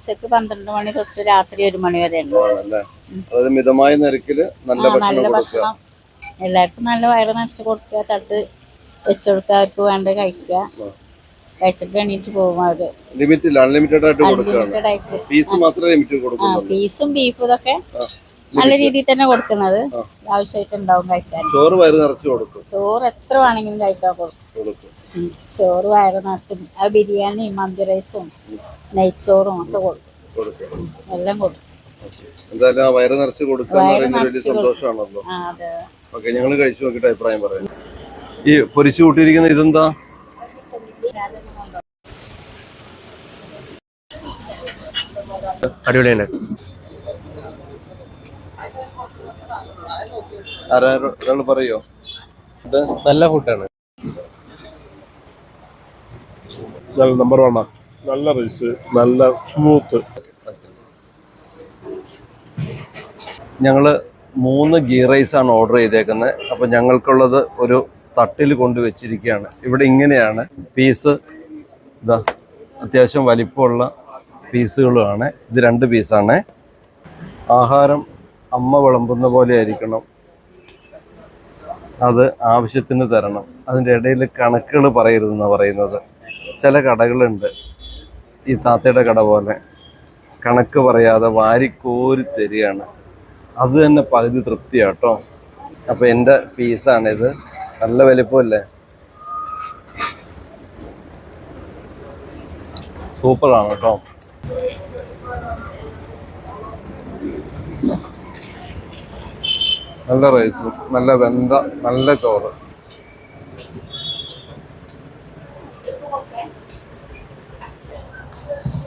ഉച്ചക്ക് 12 മണി തൊട്ട് രാത്രി 1 മണി വരെ ഉണ്ട്. മിതമായ നിരക്കില് നല്ല ഭക്ഷണം എല്ലാവർക്കും നല്ല വയറ് നിറച്ച് കൊടുക്കുക. തട്ട് വെച്ചുകൊടുക്കാർക്ക് വേണ്ട കഴിക്കുക. കഴിച്ചിട്ട് എണീറ്റ് പോകും. അവര് അൺലിമിറ്റഡ് ആയിട്ട് പീസും ബീഫും ഇതൊക്കെ നല്ല രീതിയിൽ തന്നെ കൊടുക്കുന്നത്. ആവശ്യമായിട്ട് ഉണ്ടാവും കഴിക്കാൻ. ചോറ് വയറ് നിറച്ച് കൊടുക്കും. ചോറ് എത്ര വേണമെങ്കിലും കഴിക്കാൻ കൊടുക്കും. ചോറ് വയറ് നിറച്ച് ബിരിയാണി, മന്തി റൈസും നെയ്ച്ചോറും ഒക്കെ കൊടുക്കും. എല്ലാം കൊടുക്കും. എന്തായാലും വയറ് നിറച്ച് കൊടുക്കുക സന്തോഷമാണല്ലോ. ഞങ്ങൾ കഴിച്ചു നോക്കിയിട്ട് അഭിപ്രായം പറയാം. ഈ പൊരിച്ചു കൂട്ടിയിരിക്കുന്ന ഇതെന്താ? അടിപൊളിയാണ്. പറയോ? നല്ല ഫുഡാണ്. നമ്പർ 1. നല്ല റൈസ്, നല്ല സ്മൂത്ത്. ഞങ്ങള് 3 ഗീ റൈസാണ് ഓർഡർ ചെയ്തേക്കുന്നത്. അപ്പം ഞങ്ങൾക്കുള്ളത് ഒരു തട്ടിൽ കൊണ്ടുവച്ചിരിക്കുകയാണ്. ഇവിടെ ഇങ്ങനെയാണ് പീസ്. ഇതാ അത്യാവശ്യം വലിപ്പമുള്ള പീസുകളുമാണ്. ഇത് 2 പീസാണ്. ആഹാരം അമ്മ വിളമ്പുന്ന പോലെ ആയിരിക്കണം. അത് ആവശ്യത്തിന് തരണം. അതിൻ്റെ ഇടയിൽ കണക്കുകൾ പറയരുതെന്നാണ് പറയുന്നത്. ചില കടകളുണ്ട്, ഈ താത്തയുടെ കട പോലെ കണക്ക് പറയാതെ വാരിക്കോരി തരികയാണ്. അത് തന്നെ പകുതി തൃപ്തിയാട്ടോ. അപ്പം എൻ്റെ പീസാണിത്. നല്ല വലിപ്പമല്ലേ? സൂപ്പറാണ് കേട്ടോ. നല്ല റൈസും നല്ല വെന്ത നല്ല ചോറ്.